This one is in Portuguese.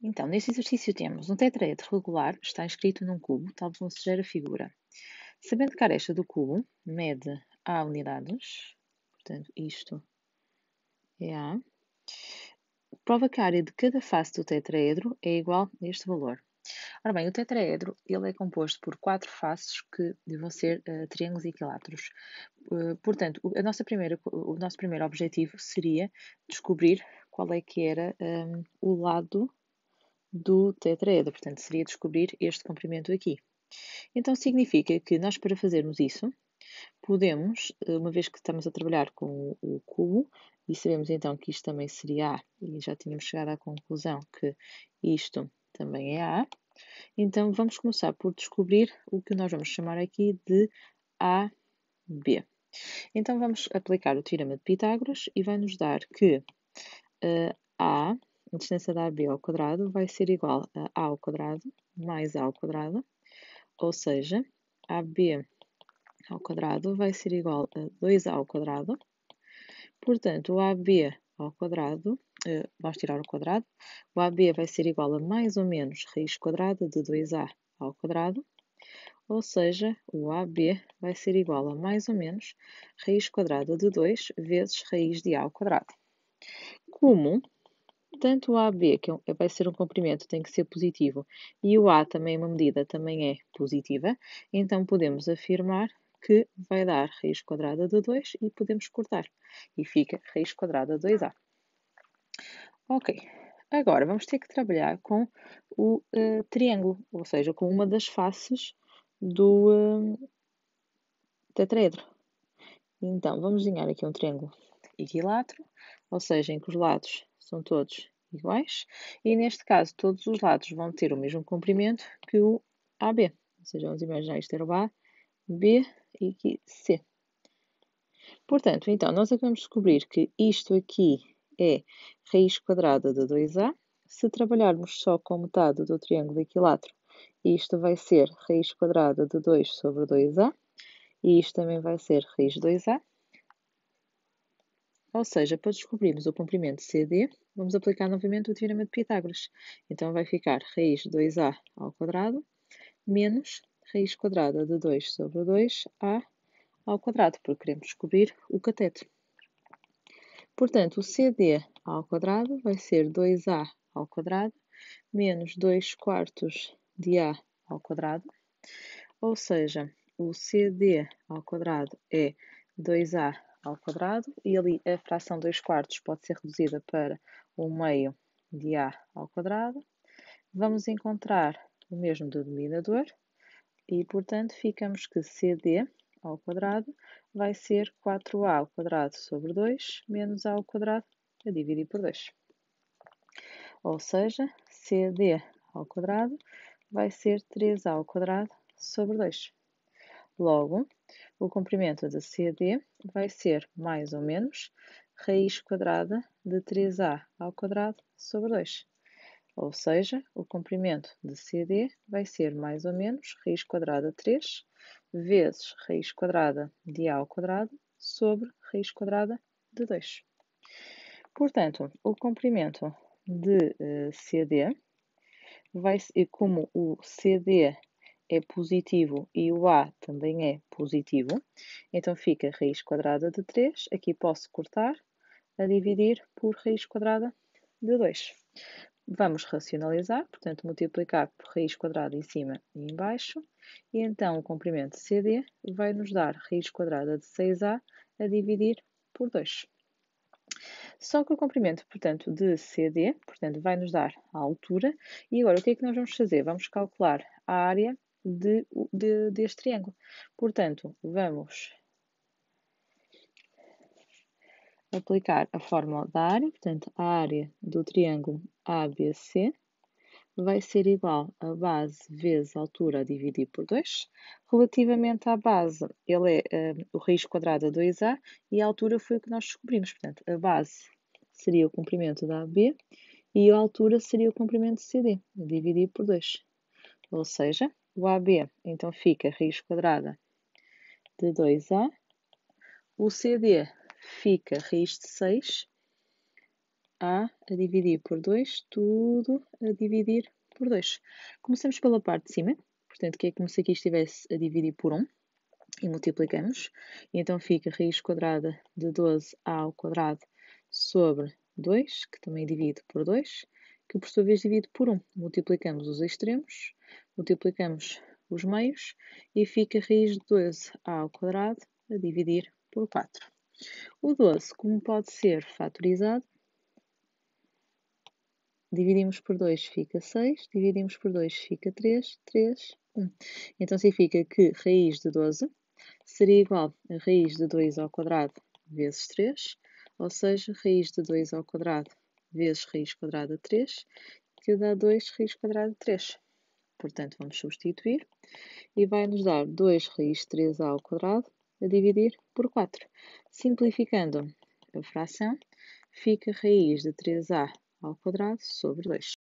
Então, neste exercício temos um tetraedro regular, está inscrito num cubo, tal como sugere a figura. Sabendo que a aresta do cubo mede A unidades, portanto, isto é A, prova que a área de cada face do tetraedro é igual a este valor. Ora bem, o tetraedro ele é composto por 4 faces que vão ser triângulos equiláteros. Portanto, o nosso primeiro objetivo seria descobrir qual é que era o lado do tetraedro. Portanto, seria descobrir este comprimento aqui. Então, significa que nós, para fazermos isso, podemos, uma vez que estamos a trabalhar com o cubo, e sabemos então que isto também seria A, e já tínhamos chegado à conclusão que isto também é A, então vamos começar por descobrir o que nós vamos chamar aqui de AB. Então vamos aplicar o teorema de Pitágoras e vai nos dar que A, a distância da AB ao quadrado, vai ser igual a A ao quadrado mais A ao quadrado, ou seja, AB ao quadrado vai ser igual a 2A ao quadrado. Portanto, o AB ao quadrado, vamos tirar o quadrado, o AB vai ser igual a mais ou menos raiz quadrada de 2A ao quadrado, ou seja, o AB vai ser igual a mais ou menos raiz quadrada de 2 vezes raiz de A ao quadrado. Como tanto o AB, que vai ser um comprimento, tem que ser positivo, e o A também é uma medida, também é positiva, então podemos afirmar que vai dar raiz quadrada de 2 e podemos cortar. E fica raiz quadrada de 2A. Ok, agora vamos ter que trabalhar com o triângulo, ou seja, com uma das faces do tetraedro. Então, vamos desenhar aqui um triângulo equilátero, ou seja, em que os lados são todos iguais, e neste caso todos os lados vão ter o mesmo comprimento que o AB. Ou seja, vamos imaginar isto era o A, B e aqui C. Portanto, então, nós acabamos de descobrir que isto aqui é raiz quadrada de 2A. Se trabalharmos só com metade do triângulo equilátero, isto vai ser raiz quadrada de 2 sobre 2A. E isto também vai ser raiz de 2A. Ou seja, para descobrirmos o comprimento CD, vamos aplicar novamente o teorema de Pitágoras. Então vai ficar raiz de 2A ao quadrado menos raiz quadrada de 2 sobre 2A ao quadrado, porque queremos descobrir o cateto. Portanto, o CD ao quadrado vai ser 2A ao quadrado menos 2 quartos de A ao quadrado. Ou seja, o CD ao quadrado é 2A ao quadrado e ali a fração 2 quartos pode ser reduzida para 1 meio de A ao quadrado. Vamos encontrar o mesmo denominador e, portanto, ficamos que CD ao quadrado vai ser 4A ao quadrado sobre 2 menos A ao quadrado a dividir por 2. Ou seja, CD ao quadrado vai ser 3A ao quadrado sobre 2. Logo, o comprimento de CD vai ser mais ou menos raiz quadrada de 3A ao quadrado sobre 2. Ou seja, o comprimento de CD vai ser mais ou menos raiz quadrada de 3 vezes raiz quadrada de A ao quadrado sobre raiz quadrada de 2. Portanto, o comprimento de CD vai ser, como o CD é positivo e o A também é positivo, então fica raiz quadrada de 3, aqui posso cortar, a dividir por raiz quadrada de 2. Vamos racionalizar, portanto multiplicar por raiz quadrada em cima e em baixo, e então o comprimento CD vai nos dar raiz quadrada de 6A a dividir por 2. Só que o comprimento, portanto, de CD, portanto, vai nos dar a altura, e agora o que é que nós vamos fazer? Vamos calcular a área deste triângulo. Portanto, vamos aplicar a fórmula da área, portanto, a área do triângulo ABC vai ser igual a base vezes a altura a dividir por 2. Relativamente à base, ele é o raiz quadrada de 2A e a altura foi o que nós descobrimos. Portanto, a base seria o comprimento da AB e a altura seria o comprimento de CD, a dividir por 2. Ou seja, o AB então fica raiz quadrada de 2A, o CD fica raiz de 6 a dividir por 2, tudo a dividir por 2. Começamos pela parte de cima, portanto, que é como se aqui estivesse a dividir por 1, e multiplicamos. E então fica raiz quadrada de 12a ao quadrado sobre 2, que também divide por 2, que por sua vez divide por 1. Multiplicamos os extremos, multiplicamos os meios, e fica raiz de 12a ao quadrado a dividir por 4. O 12, como pode ser fatorizado, dividimos por 2 fica 6, dividimos por 2 fica 3, 3, 1. Então significa que raiz de 12 seria igual a raiz de 2 ao quadrado vezes 3, ou seja, raiz de 2 ao quadrado vezes raiz quadrada de 3, que dá 2 raiz quadrada de 3. Portanto, vamos substituir e vai-nos dar 2 raiz de 3a ao quadrado a dividir por 4. Simplificando a fração, fica raiz de 3a ao quadrado sobre 2.